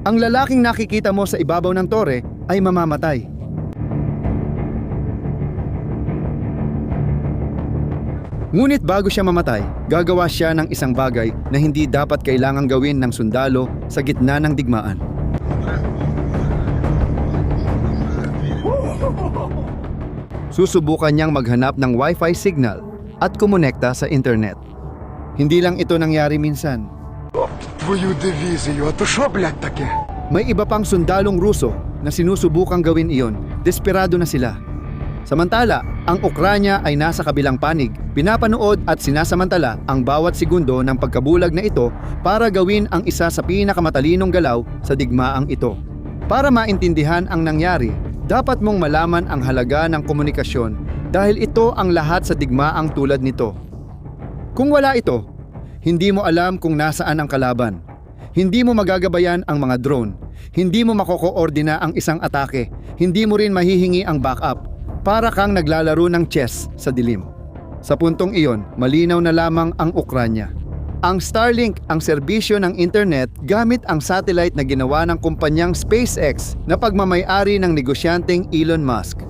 Ang lalaking nakikita mo sa ibabaw ng tore ay mamamatay. Ngunit bago siya mamatay, gagawa siya ng isang bagay na hindi dapat kailangang gawin ng sundalo sa gitna ng digmaan. Susubukan niyang maghanap ng Wi-Fi signal at kumonekta sa internet. Hindi lang ito nangyari minsan. Твою дивізію, а то що, блядь, таке? May iba pang sundalong Ruso na sinusubukang gawin iyon. Desperado na sila. Samantala, ang Ukranya ay nasa kabilang panig. Pinapanood at sinasamantala ang bawat segundo ng pagkabulag na ito para gawin ang isa sa pinakamatalinong galaw sa digmaang ito. Para maintindihan ang nangyari, dapat mong malaman ang halaga ng komunikasyon dahil ito ang lahat sa digmaang tulad nito. Kung wala ito, hindi mo alam kung nasaan ang kalaban. Hindi mo magagabayan ang mga drone. Hindi mo makokoordina ang isang atake. Hindi mo rin mahihingi ang backup. Para kang naglalaro ng chess sa dilim. Sa puntong iyon, malinaw na lamang ang Ukranya. Ang Starlink ang serbisyo ng internet gamit ang satellite na ginawa ng kumpanyang SpaceX na pagmamay-ari ng negosyanteng Elon Musk.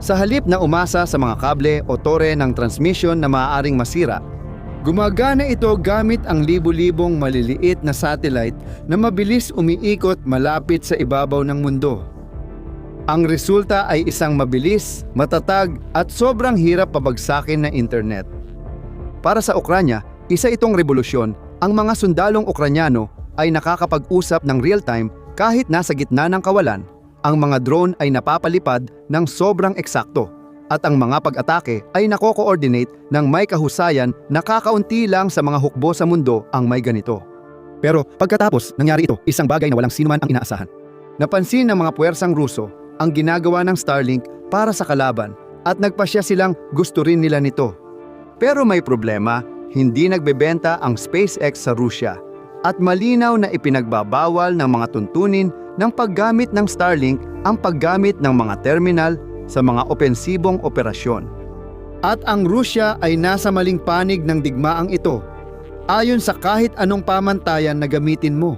Sa halip na umasa sa mga kable o tore ng transmission na maaaring masira, gumagana ito gamit ang libu-libong maliliit na satellite na mabilis umiikot malapit sa ibabaw ng mundo. Ang resulta ay isang mabilis, matatag at sobrang hirap pabagsakin na internet. Para sa Ukranya, isa itong revolusyon. Ang mga sundalong Ukranyano ay nakakapag-usap ng real-time kahit nasa gitna ng kawalan. Ang mga drone ay napapalipad ng sobrang eksakto. At ang mga pag-atake ay nako-coordinate ng may kahusayan na kakaunti lang sa mga hukbo sa mundo ang may ganito. Pero pagkatapos nangyari ito, isang bagay na walang sinuman ang inaasahan. Napansin ng mga puwersang Ruso ang ginagawa ng Starlink para sa kalaban at nagpasya silang gusto rin nila nito. Pero may problema, hindi nagbebenta ang SpaceX sa Rusya at malinaw na ipinagbabawal ng mga tuntunin ng paggamit ng Starlink ang paggamit ng mga terminal sa mga opensibong operasyon. At ang Rusya ay nasa maling panig ng digmaang ito, ayon sa kahit anong pamantayan na gamitin mo.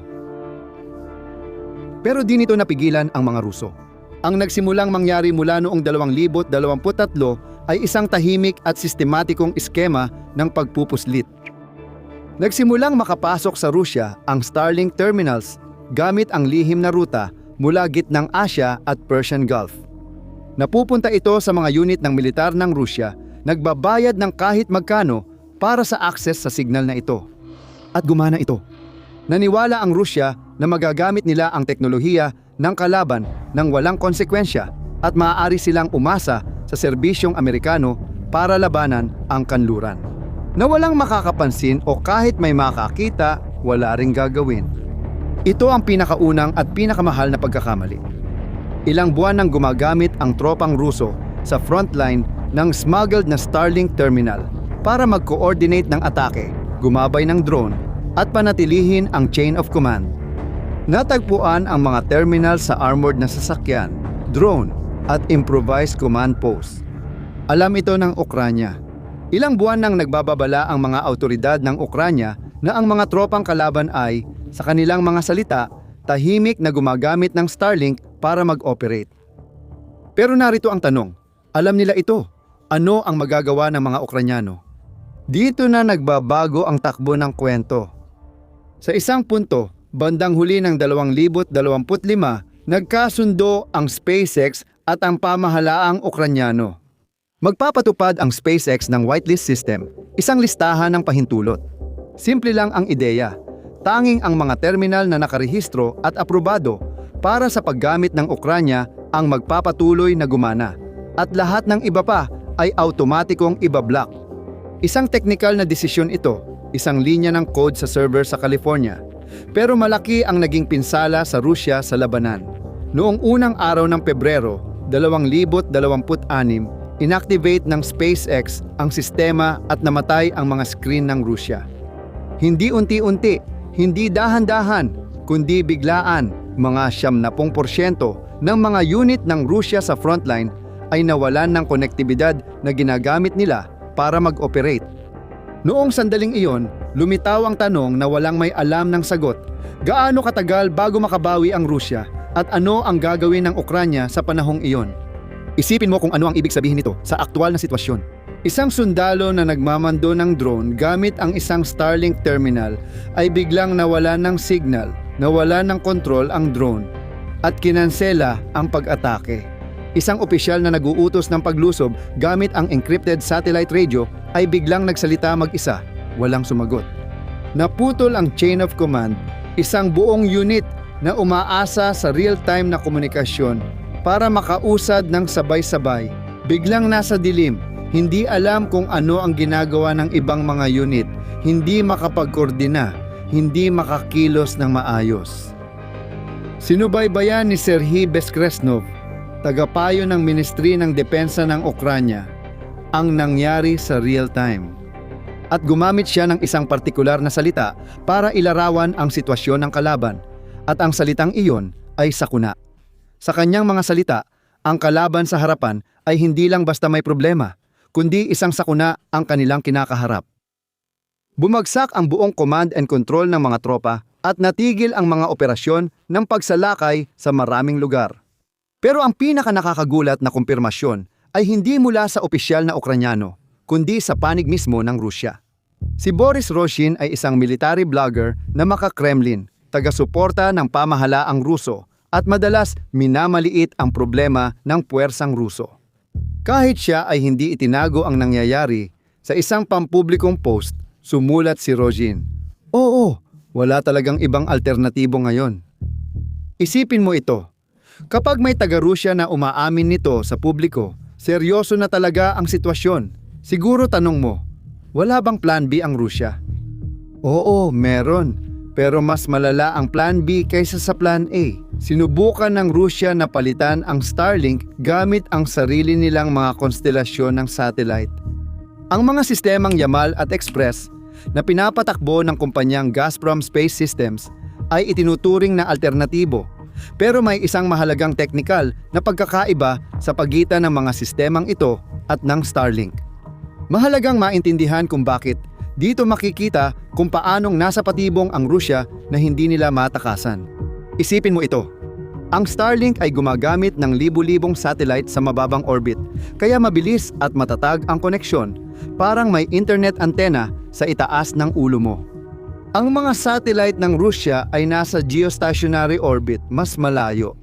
Pero di nito napigilan ang mga Ruso. Ang nagsimulang mangyari mula noong 2023 ay isang tahimik at sistematikong eskema ng pagpupuslit. Nagsimulang makapasok sa Rusya ang Starlink terminals gamit ang lihim na ruta mula gitnang Asya at Persian Gulf. Napupunta ito sa mga unit ng militar ng Rusya, nagbabayad ng kahit magkano para sa access sa signal na ito. At gumana ito. Naniwala ang Rusya na magagamit nila ang teknolohiya ng kalaban ng walang konsekwensya at maaari silang umasa sa serbisyong Amerikano para labanan ang kanluran. Na walang makakapansin o kahit may makakita, wala ring gagawin. Ito ang pinakaunang at pinakamahal na pagkakamali. Ilang buwan nang gumagamit ang tropang Ruso sa frontline ng smuggled na Starlink terminal para mag-coordinate ng atake, gumabay ng drone at panatilihin ang chain of command. Natagpuan ang mga terminal sa armored na sasakyan, drone at improvised command post. Alam ito ng Ukranya. Ilang buwan nang nagbababala ang mga autoridad ng Ukranya na ang mga tropang kalaban ay, sa kanilang mga salita, tahimik na gumagamit ng Starlink para mag-operate. Pero narito ang tanong, alam nila ito? Ano ang magagawa ng mga Ukranyano? Dito na nagbabago ang takbo ng kwento. Sa isang punto, bandang huli ng 2025, nagkasundo ang SpaceX at ang pamahalaang Ukranyano. Magpapatupad ang SpaceX ng whitelist system, isang listahan ng pahintulot. Simple lang ang ideya. Tanging ang mga terminal na nakarehistro at aprobado para sa paggamit ng Ukranya ang magpapatuloy na gumana. At lahat ng iba pa ay automatikong ibablock. Isang teknikal na desisyon ito, isang linya ng code sa server sa California. Pero malaki ang naging pinsala sa Rusya sa labanan. Noong unang araw ng Pebrero, 2026, inactivate ng SpaceX ang sistema at namatay ang mga screen ng Rusya. Hindi unti-unti, hindi dahan-dahan, kundi biglaan, mga 70% ng mga unit ng Rusya sa frontline ay nawalan ng konektibidad na ginagamit nila para mag-operate. Noong sandaling iyon, lumitaw ang tanong na walang may alam ng sagot. Gaano katagal bago makabawi ang Rusya at ano ang gagawin ng Ukranya sa panahong iyon? Isipin mo kung ano ang ibig sabihin nito sa aktual na sitwasyon. Isang sundalo na nagmamando ng drone gamit ang isang Starlink terminal ay biglang nawala ng signal, nawala ng kontrol ang drone at kinansela ang pag-atake. Isang opisyal na nag-uutos ng paglusob gamit ang encrypted satellite radio ay biglang nagsalita mag-isa, walang sumagot. Naputol ang chain of command, isang buong unit na umaasa sa real-time na komunikasyon para makausad ng sabay-sabay. Biglang nasa dilim, hindi alam kung ano ang ginagawa ng ibang mga unit, hindi makapagkoordina, hindi makakilos ng maayos. Sinubaybayan ni Serhiy Bezkresnov, tagapayo ng Ministry ng Depensa ng Ukranya, ang nangyari sa real time. At gumamit siya ng isang partikular na salita para ilarawan ang sitwasyon ng kalaban, at ang salitang iyon ay sakuna. Sa kanyang mga salita, ang kalaban sa harapan ay hindi lang basta may problema, kundi isang sakuna ang kanilang kinakaharap. Bumagsak ang buong command and control ng mga tropa at natigil ang mga operasyon ng pagsalakay sa maraming lugar. Pero ang pinaka-nakakagulat na kumpirmasyon ay hindi mula sa opisyal na Ukranyano, kundi sa panig mismo ng Rusya. Si Boris Roshin ay isang military blogger na maka-Kremlin, taga-suporta ng pamahalaang Ruso at madalas minamaliit ang problema ng puwersang Ruso. Kahit siya ay hindi itinago ang nangyayari, sa isang pampublikong post, sumulat si Roshin, "Oo, wala talagang ibang alternatibo ngayon." Isipin mo ito. Kapag may taga-Rusya na umaamin nito sa publiko, seryoso na talaga ang sitwasyon. Siguro tanong mo, wala bang plan B ang Rusya? Oo, meron. Pero mas malala ang plan B kaysa sa plan A. Sinubukan ng Rusya na palitan ang Starlink gamit ang sarili nilang mga konstelasyon ng satellite. Ang mga sistemang Yamal at Express na pinapatakbo ng kumpanyang Gazprom Space Systems ay itinuturing na alternatibo. Pero may isang mahalagang teknikal na pagkakaiba sa pagitan ng mga sistemang ito at ng Starlink. Mahalagang maintindihan kung bakit dito makikita kung paanong nasa patibong ang Rusya na hindi nila matakasan. Isipin mo ito. Ang Starlink ay gumagamit ng libu-libong satellite sa mababang orbit, kaya mabilis at matatag ang koneksyon, parang may internet antenna sa itaas ng ulo mo. Ang mga satellite ng Rusya ay nasa geostationary orbit, mas malayo.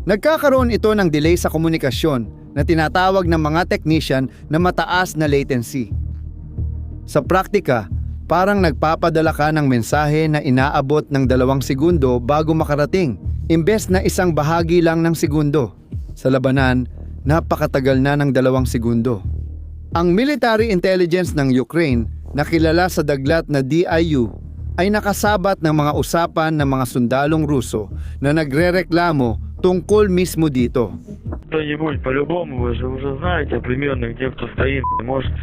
Nagkakaroon ito ng delay sa komunikasyon na tinatawag ng mga technician na mataas na latency. Sa praktika, parang nagpapadala ka ng mensahe na inaabot ng 2 segundo bago makarating, imbes na isang bahagi lang ng segundo. Sa labanan, napakatagal na ng 2 segundo. Ang military intelligence ng Ukraine, na kilala sa daglat na DIU, ay nakasabat ng mga usapan ng mga sundalong Ruso na nagrereklamo tungkol mismo dito. Кто-нибудь по-любому, вы же уже знаете примерно, где кто стоит, может.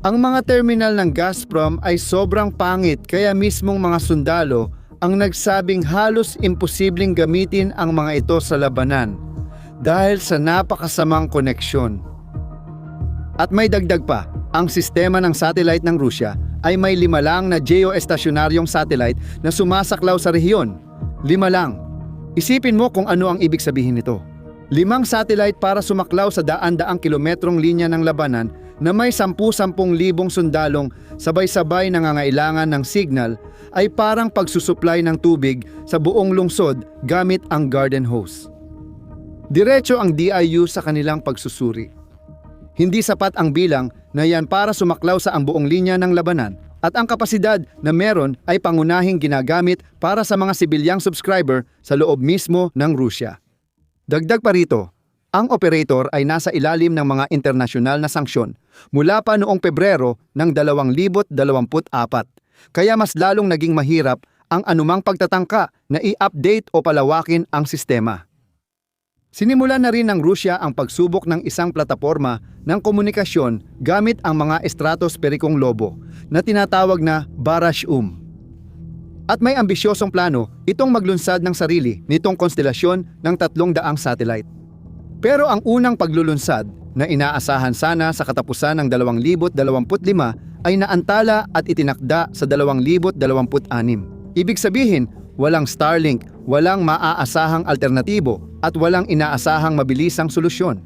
Ang mga terminal ng Gazprom ay sobrang pangit, kaya mismong mga sundalo ang nagsabing halos imposibleng gamitin ang mga ito sa labanan dahil sa napakasamang koneksyon. At may dagdag pa, ang sistema ng satellite ng Rusya ay may 5 lang na geoestationaryong satellite na sumasaklaw sa rehiyon. 5 lang. Isipin mo kung ano ang ibig sabihin nito. 5 satellite para sumaklaw sa daan-daang kilometrong linya ng labanan na may 10,000 sundalong sabay-sabay nangangailangan ng signal ay parang pagsusupply ng tubig sa buong lungsod gamit ang garden hose. Diretso ang DIU sa kanilang pagsusuri. Hindi sapat ang bilang na yan para sumaklaw sa ang buong linya ng labanan, at ang kapasidad na meron ay pangunahing ginagamit para sa mga sibilyang subscriber sa loob mismo ng Rusya. Dagdag pa rito, ang operator ay nasa ilalim ng mga internasyonal na sanksyon mula pa noong Pebrero ng 2024, kaya mas lalong naging mahirap ang anumang pagtatangka na i-update o palawakin ang sistema. Sinimulan na rin ng Rusya ang pagsubok ng isang plataporma ng komunikasyon gamit ang mga estratosperikong lobo na tinatawag na Barashum. At may ambisyosong plano itong maglunsad ng sarili nitong konstelasyon ng 300 satellite. Pero ang unang paglulunsad na inaasahan sana sa katapusan ng 2025 ay naantala at itinakda sa 2026. Ibig sabihin, Walang Starlink, walang maaasahang alternatibo at walang inaasahang mabilisang solusyon.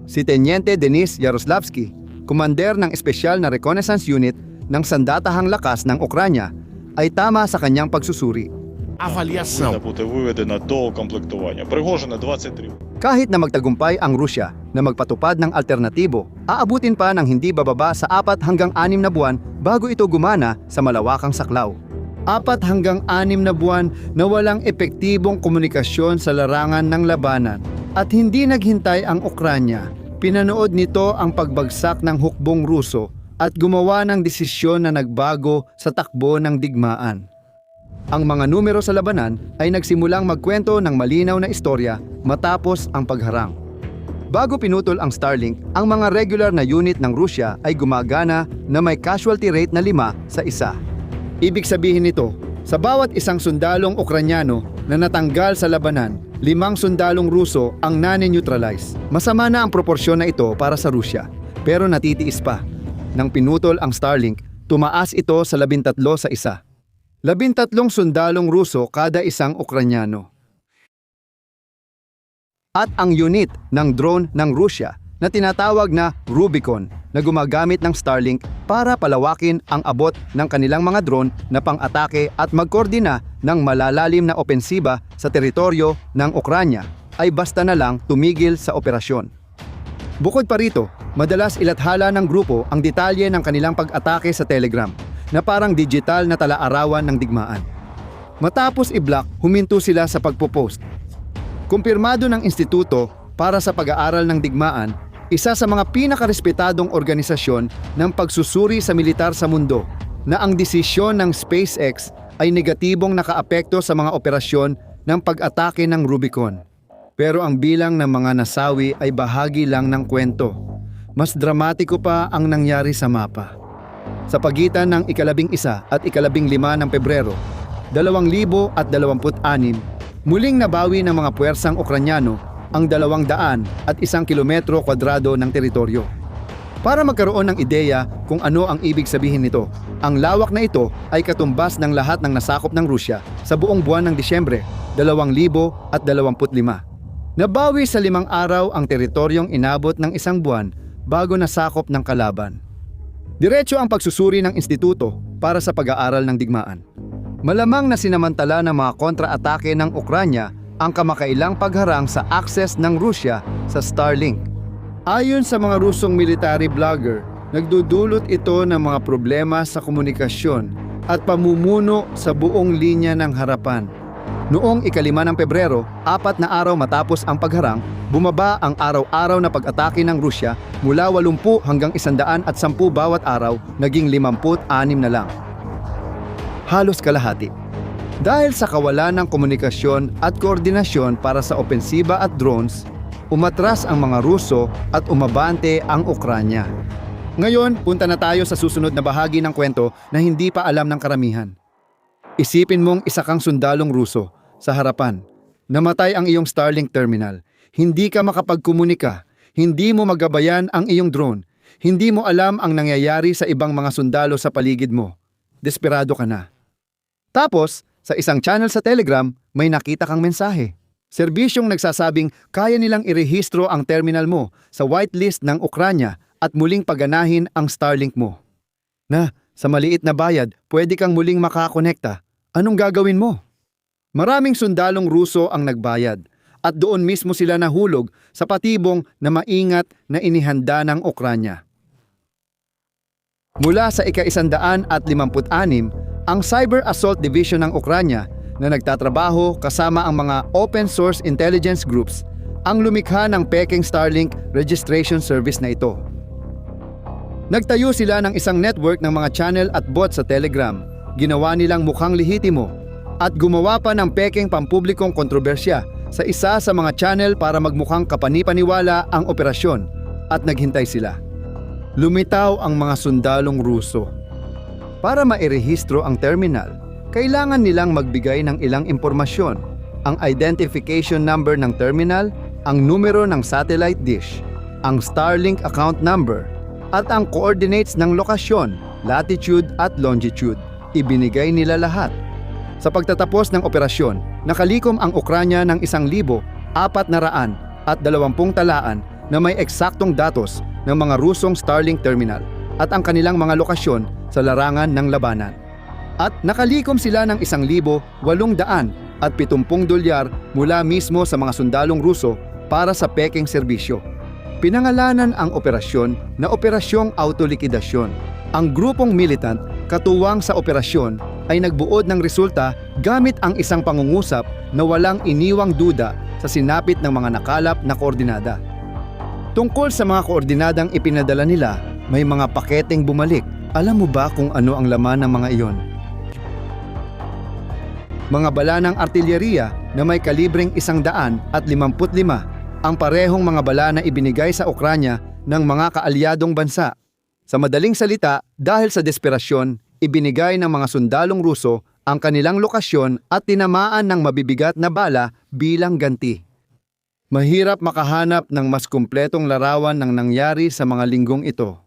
Si Teniente Denis Yaroslavsky, kumander ng espesyal na reconnaissance unit ng sandatahang lakas ng Ukranya, ay tama sa kanyang pagsusuri. Повинна бути виведена до укомплектування. Пригожина 23. Kahit na magtagumpay ang Rusya na magpatupad ng alternatibo, aabutin pa ng hindi bababa sa 4 hanggang 6 na buwan bago ito gumana sa malawakang saklaw. 4 hanggang 6 na buwan na walang epektibong komunikasyon sa larangan ng labanan. At hindi naghintay ang Ukranya. Pinanood nito ang pagbagsak ng hukbong Ruso at gumawa ng desisyon na nagbago sa takbo ng digmaan. Ang mga numero sa labanan ay nagsimulang magkwento ng malinaw na istorya matapos ang pagharang. Bago pinutol ang Starlink, ang mga regular na unit ng Rusya ay gumagana na may casualty rate na 5 sa 1. Ibig sabihin nito, sa bawat isang sundalong Ukranyano na natanggal sa labanan, 5 sundalong Ruso ang nane-neutralize. Masama na ang proporsyon na ito para sa Rusya, pero natitiis pa. Nang pinutol ang Starlink, tumaas ito sa 13 sa 1. 13 sundalong Ruso kada isang Ukranyano. At ang unit ng drone ng Rusya na tinatawag na Rubicon na gumagamit ng Starlink para palawakin ang abot ng kanilang mga drone na pang-atake at magkoordina ng malalalim na opensiba sa teritoryo ng Ukranya ay basta na lang tumigil sa operasyon. Bukod pa rito, madalas ilathala ng grupo ang detalye ng kanilang pag-atake sa Telegram na parang digital na tala-arawan ng digmaan. Matapos i-block, huminto sila sa pagpo-post. Kumpirmado ng Instituto para sa Pag-aaral ng Digmaan, isa sa mga pinakarespetadong organisasyon ng pagsusuri sa militar sa mundo, na ang desisyon ng SpaceX ay negatibong nakaapekto sa mga operasyon ng pag-atake ng Rubicon. Pero ang bilang ng mga nasawi ay bahagi lang ng kwento. Mas dramatiko pa ang nangyari sa mapa. Sa pagitan ng ika-11 at ika-15 ng Pebrero, 2026, muling nabawi ng mga puwersang Ukranyano ang 201 kilometro kwadrado ng teritoryo. Para magkaroon ng ideya kung ano ang ibig sabihin nito, ang lawak na ito ay katumbas ng lahat ng nasakop ng Rusya sa buong buwan ng Disyembre 2025. Nabawi sa 5 araw ang teritoryong inabot ng 1 buwan bago nasakop ng kalaban. Diretso ang pagsusuri ng instituto para sa pag-aaral ng digmaan. Malamang na sinamantala ng mga kontra-atake ng Ukranya ang kamakailang pagharang sa access ng Rusya sa Starlink. Ayon sa mga Rusong military blogger, nagdudulot ito ng mga problema sa komunikasyon at pamumuno sa buong linya ng harapan. Noong ika-5 ng Pebrero, 4 na araw matapos ang pagharang, bumaba ang araw-araw na pag-atake ng Rusya mula 80 hanggang 110 bawat araw, naging 56 na lang. Halos kalahati. Dahil sa kawalan ng komunikasyon at koordinasyon para sa opensiba at drones, umatras ang mga Ruso at umabante ang Ukranya. Ngayon, punta na tayo sa susunod na bahagi ng kwento na hindi pa alam ng karamihan. Isipin mong isa kang sundalong Ruso sa harapan. Namatay ang iyong Starlink terminal. Hindi ka makapagkomunika. Hindi mo magabayan ang iyong drone. Hindi mo alam ang nangyayari sa ibang mga sundalo sa paligid mo. Desperado ka na. Tapos, sa isang channel sa Telegram, may nakita kang mensahe. Serbisyong nagsasabing kaya nilang irehistro ang terminal mo sa whitelist ng Ukranya at muling paganahin ang Starlink mo. Na, sa maliit na bayad, pwede kang muling makakonekta. Anong gagawin mo? Maraming sundalong Ruso ang nagbayad at doon mismo sila nahulog sa patibong na maingat na inihanda ng Ukranya. Mula sa ika-156, ang Cyber Assault Division ng Ukranya na nagtatrabaho kasama ang mga open source intelligence groups ang lumikha ng Peking Starlink registration service na ito. Nagtayo sila ng isang network ng mga channel at bot sa Telegram. Ginawa nilang mukhang lehitimo at gumawa pa ng pekeng pampublikong kontrobersya sa isa sa mga channel para magmukhang kapani-paniwala ang operasyon at naghintay sila. Lumitaw ang mga sundalong Ruso. Para mairehistro ang terminal, kailangan nilang magbigay ng ilang impormasyon, ang identification number ng terminal, ang numero ng satellite dish, ang Starlink account number, at ang coordinates ng lokasyon, latitude at longitude. Ibinigay nila lahat. Sa pagtatapos ng operasyon, nakalikom ang Ukranya ng 1,420 talaan na may eksaktong datos ng mga Rusong Starlink terminal at ang kanilang mga lokasyon sa larangan ng labanan. At nakalikom sila ng $1,870 mula mismo sa mga sundalong Ruso para sa peking serbisyo. Pinangalanan ang operasyon na Operasyong Autolikidasyon. Ang grupong militant katuwang sa operasyon ay nagbuod ng resulta gamit ang isang pangungusap na walang iniwang duda sa sinapit ng mga nakalap na koordinada. Tungkol sa mga koordinadang ipinadala nila, may mga paketeng bumalik. Alam mo ba kung ano ang laman ng mga iyon? Mga bala ng artilyeriya na may kalibreng 155, ang parehong mga bala na ibinigay sa Ukranya ng mga kaalyadong bansa. Sa madaling salita, dahil sa desperasyon, ibinigay ng mga sundalong Ruso ang kanilang lokasyon at tinamaan ng mabibigat na bala bilang ganti. Mahirap makahanap ng mas kumpletong larawan ng nangyari sa mga linggong ito.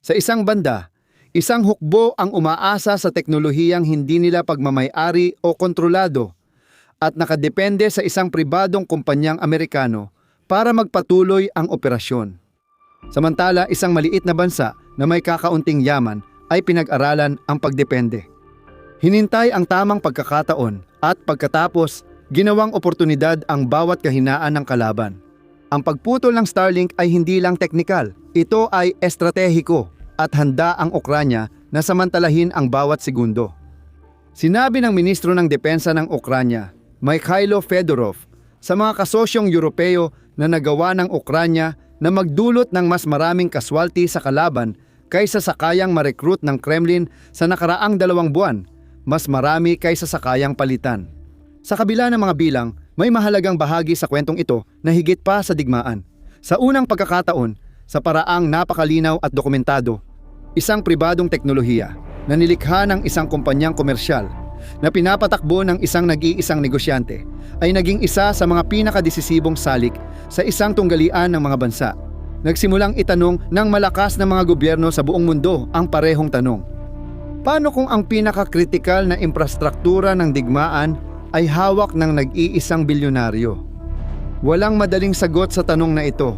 Sa isang banda, isang hukbo ang umaasa sa teknolohiyang hindi nila pagmamay-ari o kontrolado at nakadepende sa isang pribadong kumpanyang Amerikano para magpatuloy ang operasyon. Samantala, isang maliit na bansa na may kakaunting yaman ay pinag-aralan ang pagdepende. Hinintay ang tamang pagkakataon at pagkatapos, ginawang oportunidad ang bawat kahinaan ng kalaban. Ang pagputol ng Starlink ay hindi lang teknikal, ito ay estratehiko at handa ang Ukranya na samantalahin ang bawat segundo. Sinabi ng Ministro ng Depensa ng Ukranya, Mikhailo Fedorov, sa mga kasosyong Europeo na nagawa ng Ukranya na magdulot ng mas maraming kaswalti sa kalaban kaysa sa kayang ma-recruit ng Kremlin sa nakaraang 2 buwan, mas marami kaysa sa kayang palitan. Sa kabila ng mga bilang, may mahalagang bahagi sa kwentong ito na higit pa sa digmaan. Sa unang pagkakataon, sa paraang napakalinaw at dokumentado, isang pribadong teknolohiya na nilikha ng isang kumpanyang komersyal na pinapatakbo ng isang nag-iisang negosyante ay naging isa sa mga pinakadesisibong salik sa isang tunggalian ng mga bansa. Nagsimulang itanong ng malakas na mga gobyerno sa buong mundo ang parehong tanong. Paano kung ang pinakakritikal na infrastruktura ng digmaan ay hawak ng nag-iisang bilyonaryo? Walang madaling sagot sa tanong na ito.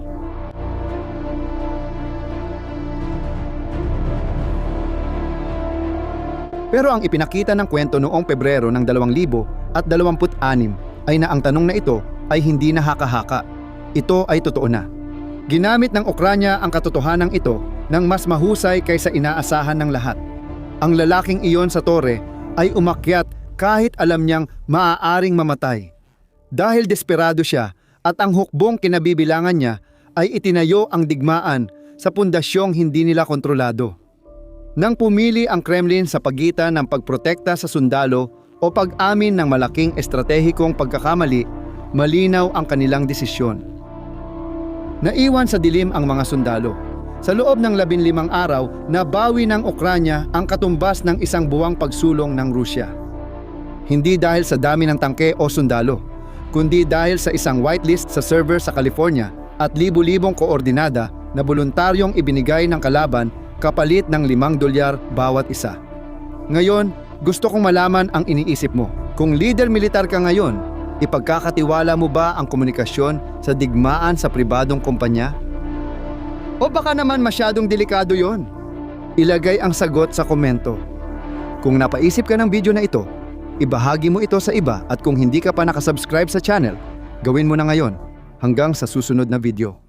Pero ang ipinakita ng kwento noong Pebrero ng 2026 ay na ang tanong na ito ay hindi na haka-haka. Ito ay totoo na. Ginamit ng Ukranya ang katotohanan ito ng mas mahusay kaysa inaasahan ng lahat. Ang lalaking iyon sa tore ay umakyat kahit alam niyang maaaring mamatay. Dahil desperado siya at ang hukbong kinabibilangan niya ay itinayo ang digmaan sa pundasyong hindi nila kontrolado. Nang pumili ang Kremlin sa pagitan ng pagprotekta sa sundalo o pag-amin ng malaking estratehikong pagkakamali, malinaw ang kanilang desisyon. Naiwan sa dilim ang mga sundalo. Sa loob ng 15 araw, nabawi ng Ukranya ang katumbas ng isang buwang pagsulong ng Rusya. Hindi dahil sa dami ng tangke o sundalo, kundi dahil sa isang whitelist sa server sa California at libu-libong koordinada na voluntaryong ibinigay ng kalaban kapalit ng $5 bawat isa. Ngayon, gusto kong malaman ang iniisip mo. Kung leader militar ka ngayon, ipagkakatiwala mo ba ang komunikasyon sa digmaan sa pribadong kumpanya? O baka naman masyadong delikado yon? Ilagay ang sagot sa komento. Kung napaisip ka ng video na ito, ibahagi mo ito sa iba at kung hindi ka pa nakasubscribe sa channel, gawin mo na ngayon. Hanggang sa susunod na video.